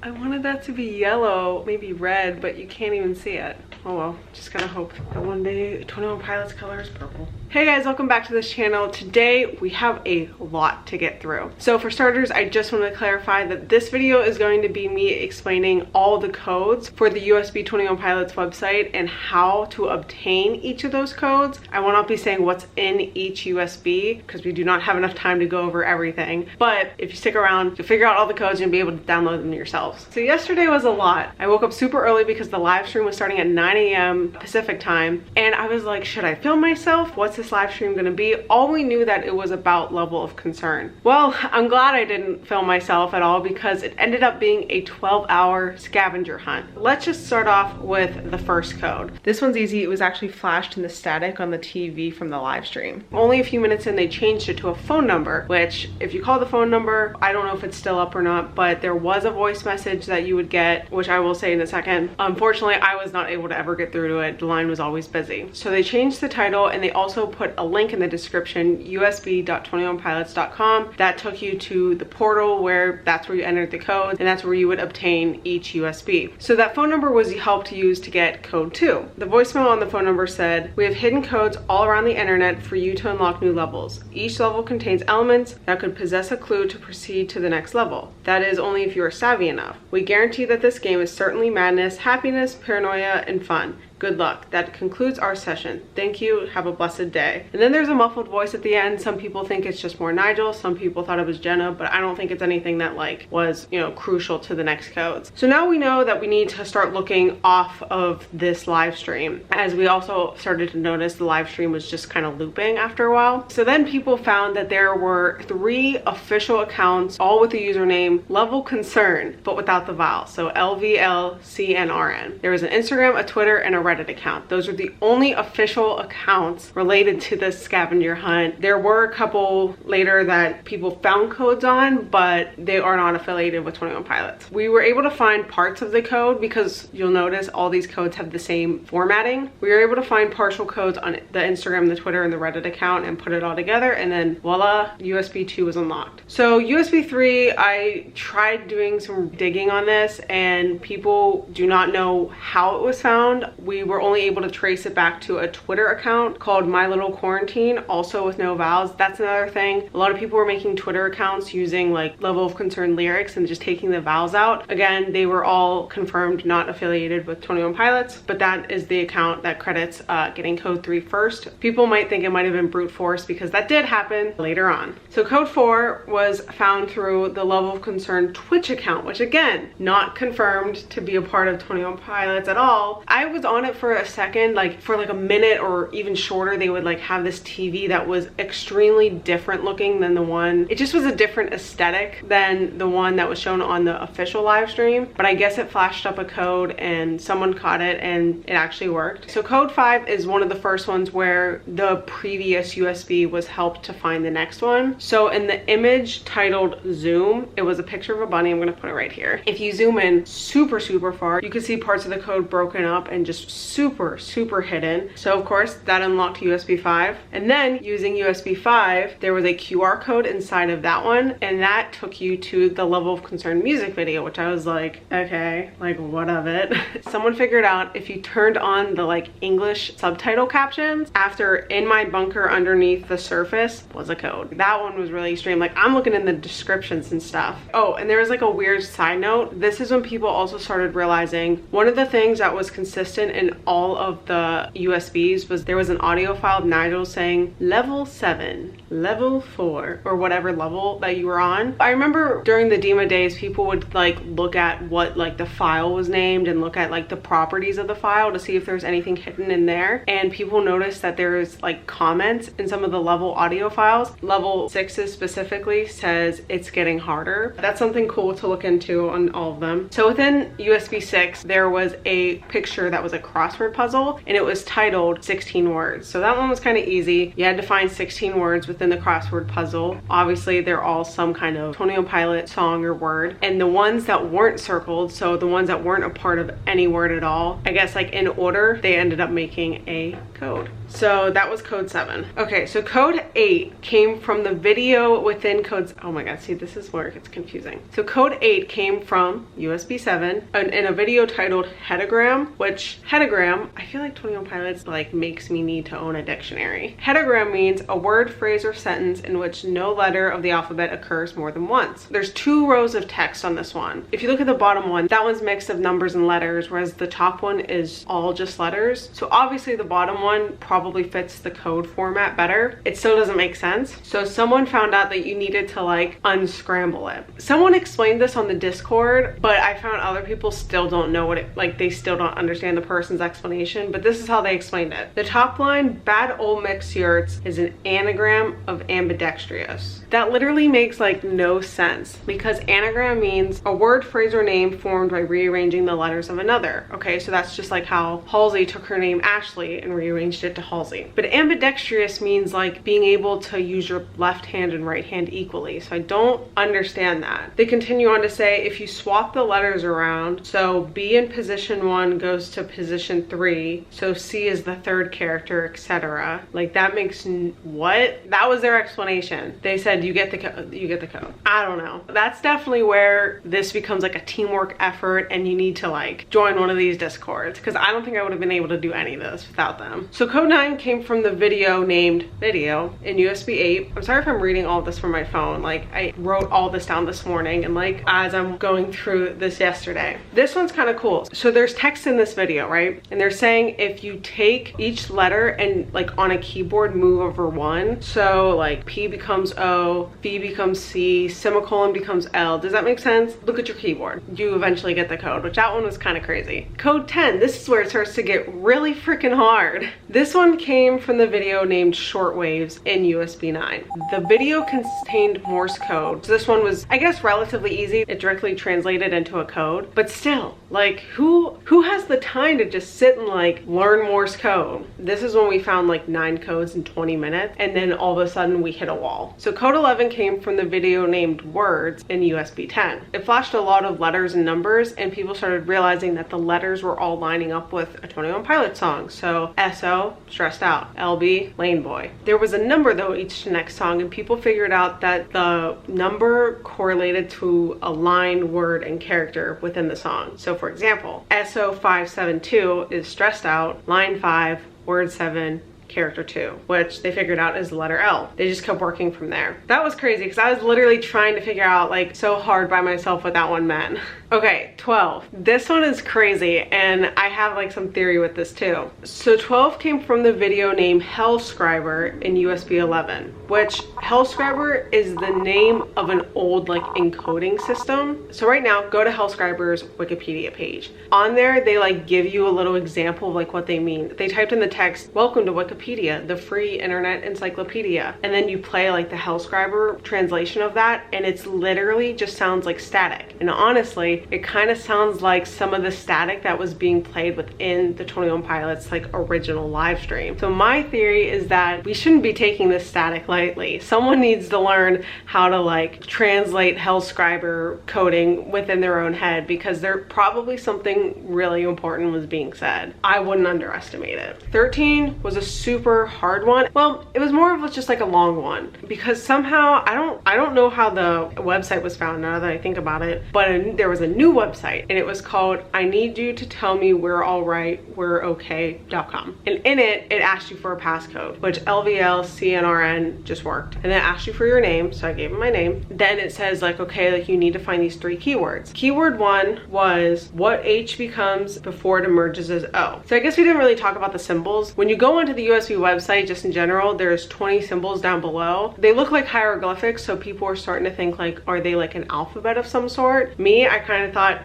I wanted that to be yellow, maybe red, but you can't even see it. Oh well, just gotta hope that one day 21 Pilots color is purple. Hey guys, welcome back to this channel. Today we have a lot to get through. So for starters, I just want to clarify that this video is going to be me explaining all the codes for the USB 21 Pilots website and how to obtain each of those codes. I will not be saying what's in each USB because we do not have enough time to go over everything. But if you stick around, you'll figure out all the codes and you'll be able to download them yourselves. So yesterday was a lot. I woke up super early because the live stream was starting at 9 a.m. Pacific time. And I was like, should I film myself? What's this live stream gonna be? All we knew that it was about level of concern. Well, I'm glad I didn't film myself at all because it ended up being a 12-hour scavenger hunt. Let's just start off with the first code. This one's easy. It was actually flashed in the static on the TV from the live stream. Only a few minutes in, they changed it to a phone number, which if you call the phone number, I don't know if it's still up or not, but there was a voice message that you would get, which I will say in a second. Unfortunately, I was not able to ever get through to it. The line was always busy. So they changed the title and they also put a link in the description, usb.21pilots.com. That took you to the portal where that's where you entered the code and that's where you would obtain each USB. So that phone number was helped to use to get code 2. The voicemail on the phone number said, "We have hidden codes all around the internet for you to unlock new levels. Each level contains elements that could possess a clue to proceed to the next level. That is only if you are savvy enough. We guarantee that this game is certainly madness, happiness, paranoia, and fun. Good luck. That concludes our session. Thank you. Have a blessed day." And then there's a muffled voice at the end. Some people think it's just more Nigel. Some people thought it was Jenna, but I don't think it's anything that like was, you know, crucial to the next codes. So now we know that we need to start looking off of this live stream, as we also started to notice the live stream was just kind of looping after a while. So then people found that there were 3 official accounts, all with the username Lvlcnrn, but without the vowel. So Lvlcnrn. There was an Instagram, a Twitter, and a Reddit account. Those are the only official accounts related to this scavenger hunt. There were a couple later that people found codes on, but they are not affiliated with 21 Pilots. We were able to find parts of the code because you'll notice all these codes have the same formatting. We were able to find partial codes on the Instagram, the Twitter, and the Reddit account and put it all together, and then voila, USB 2 was unlocked. So USB 3, I tried doing some digging on this and people do not know how it was found. We were only able to trace it back to a Twitter account called My Little Quarantine, also with no vowels. That's another thing. A lot of people were making Twitter accounts using like level of concern lyrics and just taking the vowels out. Again, they were all confirmed not affiliated with 21 Pilots, but that is the account that credits getting code 3 first. People might think it might have been brute force because that did happen later on. So code 4 was found through the Level of Concern Twitch account, which again, not confirmed to be a part of 21 Pilots at all. I was on it for a second, like for like a minute or even shorter. They would like have this TV that was extremely different looking than the one. It just was a different aesthetic than the one that was shown on the official live stream, but I guess it flashed up a code and someone caught it and it actually worked. So code 5 is one of the first ones where the previous USB was helped to find the next one. So in the image titled Zoom, it was a picture of a bunny. I'm gonna put it right here. If you zoom in super far, you can see parts of the code broken up and just super hidden. So of course that unlocked USB 5, and then using USB 5 there was a QR code inside of that one and that took you to the Level of Concern music video, which I was like, okay, like what of it? Someone figured out if you turned on the like English subtitle captions after "in my bunker underneath the surface" was a code. That one was really extreme. Like I'm looking in the descriptions and stuff. Oh, and there was like a weird side note. This is when people also started realizing one of the things that was consistent in all of the USBs was there was an audio file of Nigel saying level 7, level 4, or whatever level that you were on. I remember during the Dima days, people would like look at what like the file was named and look at like the properties of the file to see if there's anything hidden in there. And people noticed that there's like comments in some of the level audio files. Level 6's specifically says it's getting harder. That's something cool to look into on all of them. So within USB 6, there was a picture that was a crossword puzzle, and it was titled 16 words. So that one was kind of easy. You had to find 16 words within the crossword puzzle. Obviously, they're all some kind of Tony and Pilot song or word. And the ones that weren't circled, so the ones that weren't a part of any word at all, I guess like in order, they ended up making a code. So that was code 7. Okay, so code 8 came from the video within codes. Oh my god, see, this is where it gets confusing. So code 8 came from USB 7 in a video titled Hedagram, which Hedagram, I feel like 21 Pilots like makes me need to own a dictionary. Hedagram means a word, phrase, or sentence in which no letter of the alphabet occurs more than once. There's 2 rows of text on this one. If you look at the bottom one, that one's mixed of numbers and letters, whereas the top one is all just letters. So obviously the bottom one probably fits the code format better. It still doesn't make sense. So someone found out that you needed to like unscramble it. Someone explained this on the Discord, but I found other people still don't know what it, like they still don't understand the person's explanation, but this is how they explained it. The top line, bad old mix yurts, is an anagram of ambidextrous. That literally makes like no sense because anagram means a word, phrase, or name formed by rearranging the letters of another. Okay, so that's just like how Halsey took her name Ashley and rearranged it to Halsey. But ambidextrous means like being able to use your left hand and right hand equally. So I don't understand that. They continue on to say if you swap the letters around, so B in position 1 goes to position 3, so C is the third character, etc. Like that makes what? That was their explanation. They said you get the code. I don't know. That's definitely where this becomes like a teamwork effort and you need to like join one of these Discords because I don't think I would have been able to do any of this without them. So code 9 came from the video named Video in USB 8. I'm sorry if I'm reading all this from my phone. Like I wrote all this down this morning and like as I'm going through this yesterday. This one's kind of cool. So there's text in this video, right? And they're saying if you take each letter and like on a keyboard move over one, so like P becomes O, V becomes C, semicolon becomes L. Does that make sense? Look at your keyboard. You eventually get the code, which that one was kind of crazy. Code 10, this is where it starts to get really freaking hard. This one came from the video named Shortwaves in USB 9. The video contained Morse code. So this one was, I guess, relatively easy. It directly translated into a code, but still, like who has the time to just sit and like learn Morse code? This is when we found like 9 codes in 20 minutes and then all of a sudden we hit a wall. So code 11 came from the video named Words in USB 10. It flashed a lot of letters and numbers and people started realizing that the letters were all lining up with a 21 Pilot song. So SO, stressed out, LB, lane boy. There was a number though each next song and people figured out that the number correlated to a line, word, and character within the song. So for example, SO572 is stressed out, line 5, word 7, character 2, which they figured out is the letter L. They just kept working from there. That was crazy because I was literally trying to figure out like so hard by myself what that one meant. Okay, 12. This one is crazy and I have like some theory with this too. So 12 came from the video named Hellscreiber in USB 11, which Hellscreiber is the name of an old like encoding system. So right now, go to Hellscreiber's Wikipedia page. On there, they like give you a little example of like what they mean. They typed in the text, "Welcome to Wikipedia, the free internet encyclopedia." And then you play like the Hellscreiber translation of that and it's literally just sounds like static. And honestly, it kind of sounds like some of the static that was being played within the 21 Pilots like original live stream. So my theory is that we shouldn't be taking this static lightly. Someone needs to learn how to like translate Hellscreiber coding within their own head because there probably something really important was being said. I wouldn't underestimate it. 13 was a super hard one. Well, it was more of just like a long one because somehow I don't know how the website was found now that I think about it, but there was a new website and it was called I need you to tell me we're all right, we're okay.com. And in it asked you for a passcode, which Lvlcnrn just worked. And then it asked you for your name, so I gave him my name. Then it says like, okay, like you need to find these 3 keywords. Keyword 1 was what H becomes before it emerges as O. So I guess we didn't really talk about the symbols. When you go onto the USB website, just in general, there's 20 symbols down below. They look like hieroglyphics, so people are starting to think like, are they like an alphabet of some sort? Me, I kind kind of thought,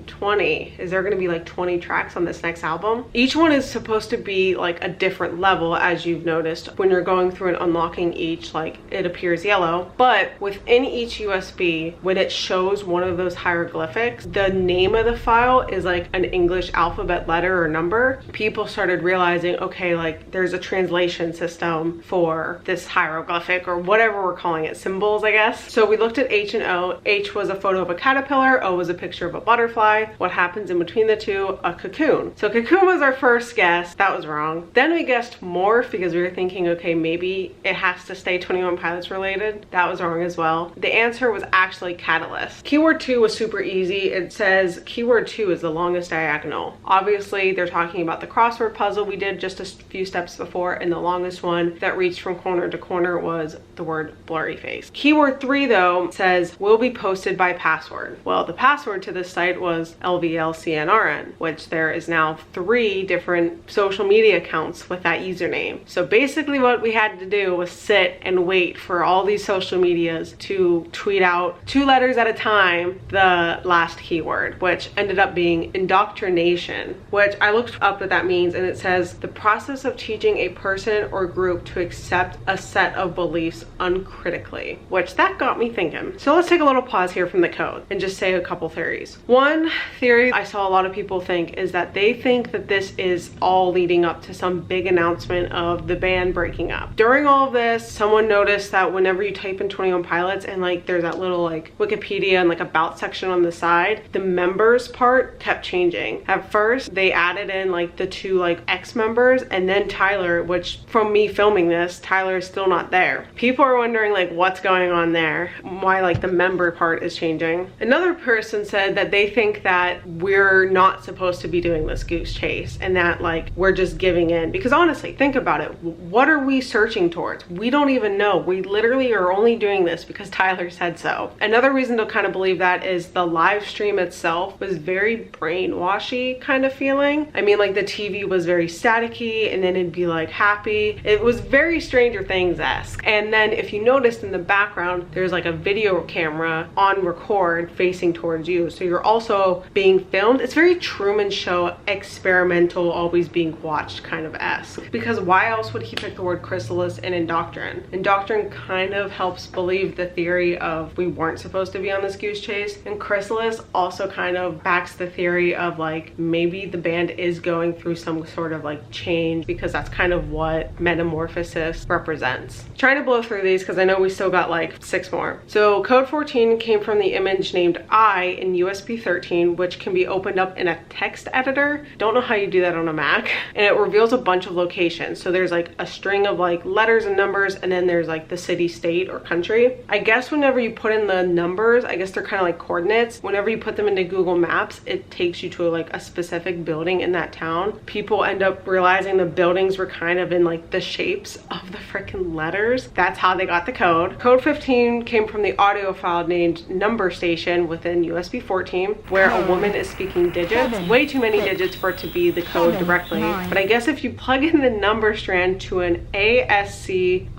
20. Is there gonna be like 20 tracks on this next album? Each one is supposed to be like a different level, as you've noticed. When you're going through and unlocking each, like it appears yellow, but within each USB, when it shows one of those hieroglyphics, the name of the file is like an English alphabet letter or number. People started realizing, okay, like there's a translation system for this hieroglyphic, or whatever we're calling it, symbols, I guess. So we looked at H and O. H was a photo of a caterpillar, O was a picture of a butterfly. What happens in between the two? A cocoon. So cocoon was our first guess. That was wrong. Then we guessed morph because we were thinking, okay, maybe it has to stay 21 Pilots related. That was wrong as well. The answer was actually catalyst. Keyword 2 was super easy. It says keyword 2 is the longest diagonal. Obviously, they're talking about the crossword puzzle we did just a few steps before, and the longest one that reached from corner to corner was the word blurry face. Keyword 3 though says will be posted by password. Well, the password to this site was Lvlcnrn, which there is now 3 different social media accounts with that username. So basically what we had to do was sit and wait for all these social medias to tweet out 2 letters at a time the last keyword, which ended up being indoctrination, which I looked up what that means, and it says the process of teaching a person or group to accept a set of beliefs uncritically, which that got me thinking. So let's take a little pause here from the code and just say a couple theories. One theory I saw a lot of people think is that they think that this is all leading up to some big announcement of the band breaking up. During all of this, someone noticed that whenever you type in 21 Pilots and like there's that little like Wikipedia and like about section on the side, the members part kept changing. At first, they added in like the 2 like ex-members, and then Tyler, which from me filming this, Tyler is still not there. People are wondering like what's going on there, why like the member part is changing. Another person said that they think that we're not supposed to be doing this goose chase and that like we're just giving in, because honestly, think about it. What are we searching towards? We don't even know. We literally are only doing this because Tyler said so. Another reason to kind of believe that is the live stream itself was very brainwashy kind of feeling. I mean, like the TV was very staticky and then it'd be like happy. It was very Stranger Things-esque. And then if you noticed in the background, there's like a video camera on record facing towards you. So you're also being filmed. It's very Truman Show experimental, always being watched kind of esque. Because why else would he pick the word chrysalis and indoctrin? Indoctrin kind of helps believe the theory of we weren't supposed to be on this goose chase. And chrysalis also kind of backs the theory of like maybe the band is going through some sort of like change, because that's kind of what metamorphosis represents. Trying to blow through these because I know we still got like 6 more. So code 14 came from the image named I in USB 13, which can be opened up in a text editor. Don't know how you do that on a Mac. And it reveals a bunch of locations. So there's like a string of like letters and numbers, and then there's like the city, state, or country. I guess whenever you put in the numbers, I guess they're kind of like coordinates. Whenever you put them into Google Maps, it takes you to like a specific building in that town. People end up realizing the buildings were kind of in like the shapes of the freaking letters. That's how they got the code. Code 15 came from the audio file named Number Station within USB 14, where a woman is speaking digits. Way too many digits for it to be the code directly. But I guess if you plug in the number strand to an ASCII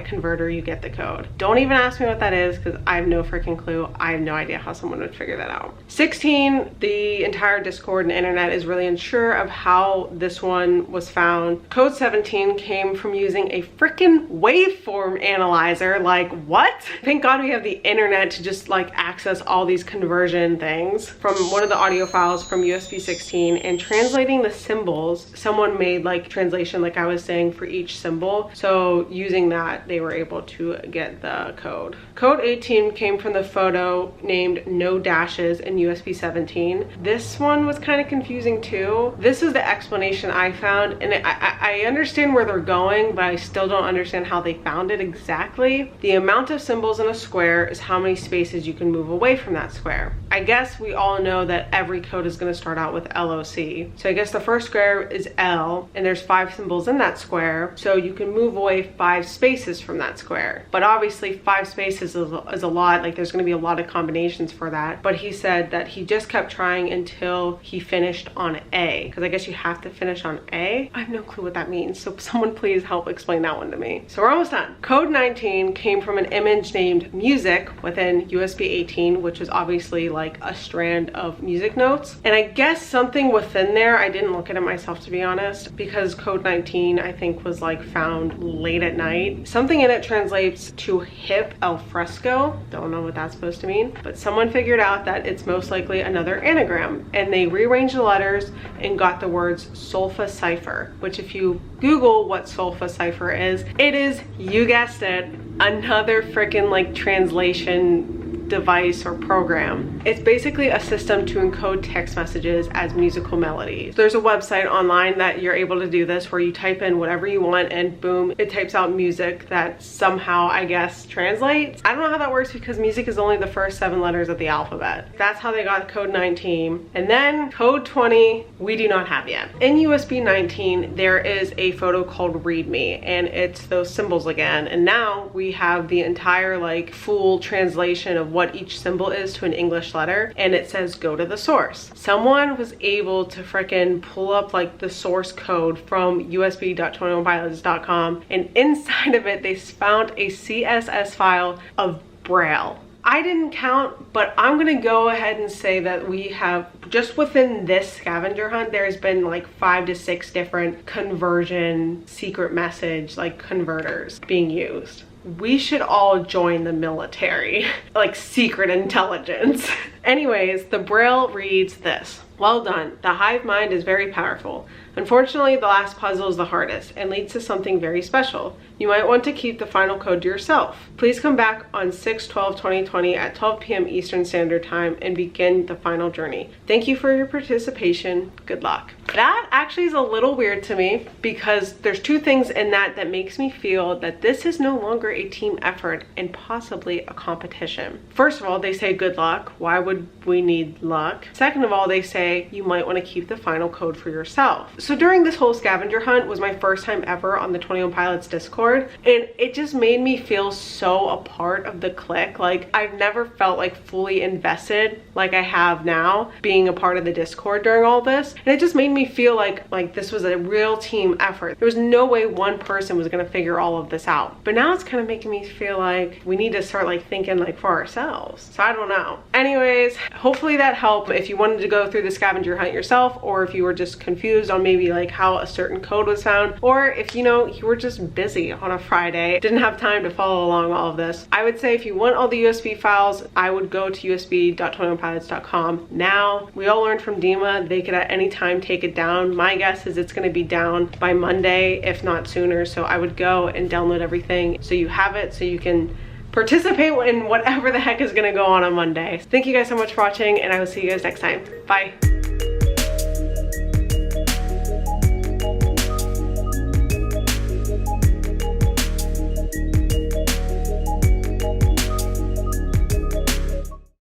converter, you get the code. Don't even ask me what that is because I have no freaking clue. I have no idea how someone would figure that out. 16, the entire Discord and internet is really unsure of how this one was found. Code 17 came from using a freaking waveform analyzer. Like, what? Thank God we have the internet to just like access all these conversion things. From one of the audio files from USB 16 and translating the symbols, someone made like translation, like I was saying, for each symbol. So using that, they were able to get the code. Code 18 came from the photo named No Dashes in USB 17. This one was kind of confusing too. This is the explanation I found, and I understand where they're going, but I still don't understand how they found it exactly. The amount of symbols in a square is how many spaces you can move away from that square. I guess we all know that every code is going to start out with LOC. So I guess the first square is L, and there's 5 symbols in that square, so you can move away 5 spaces from that square. But obviously 5 spaces is a lot. Like, there's going to be a lot of combinations for that. But he said that he just kept trying until he finished on A, because I guess you have to finish on A. I have no clue what that means, so someone please help explain that one to me. So we're almost done. Code 19 came from an image named Music within USB 18, which is obviously like like a strand of music notes. And I guess something within there, I didn't look at it myself to be honest, because code 19 I think was like found late at night. Something in it translates to hip al fresco. Don't know what that's supposed to mean, but someone figured out that it's most likely another anagram, and they rearranged the letters and got the words solfa cipher, which if you Google what solfa cipher is, it is, you guessed it, another freaking like translation device or program. It's basically a system to encode text messages as musical melodies. There's a website online that you're able to do this where you type in whatever you want and boom, it types out music that somehow, I guess, translates. I don't know how that works because music is only the first 7 letters of the alphabet. That's how they got code 19. And then code 20, we do not have yet. In USB 19, there is a photo called README, and it's those symbols again. And now we have the entire like full translation of what each symbol is to an English letter, and it says go to the source. Someone was able to frickin' pull up like the source code from usb.21pilots.com, and inside of it they found a CSS file of Braille. I didn't count, but I'm gonna go ahead and say that we have, just within this scavenger hunt, there's been like 5 to 6 different conversion secret message like converters being used. We should all join the military, like secret intelligence. Anyways, the Braille reads this. Well done. The hive mind is very powerful. Unfortunately, the last puzzle is the hardest and leads to something very special. You might want to keep the final code to yourself. Please come back on 6/12/2020 at 12 p.m. Eastern Standard Time and begin the final journey. Thank you for your participation. Good luck. That actually is a little weird to me because there's 2 things in that that makes me feel that this is no longer a team effort and possibly a competition. First of all, they say good luck. Why would we need luck? Second of all, they say you might want to keep the final code for yourself. So during this whole scavenger hunt was my first time ever on the 21 Pilots Discord, and it just made me feel so a part of the clique. Like I've never felt like fully invested like I have now being a part of the Discord during all this, and it just made me feel like this was a real team effort. There was no way one person was gonna figure all of this out, but now it's kind of making me feel like we need to start like thinking like for ourselves. So I don't know. Anyways, hopefully that helped. If you wanted to go through the scavenger hunt yourself, or if you were just confused on maybe like how a certain code was found, or if you know you were just busy on a Friday, didn't have time to follow along all of this, I would say if you want all the USB files, I would go to usb.21pilots.com. Now, we all learned from Dima, they could at any time take it down. My guess is it's going to be down by Monday, if not sooner, so I would go and download everything so you have it, so you can participate in whatever the heck is going to go on Monday. Thank you guys so much for watching, and I will see you guys next time. Bye.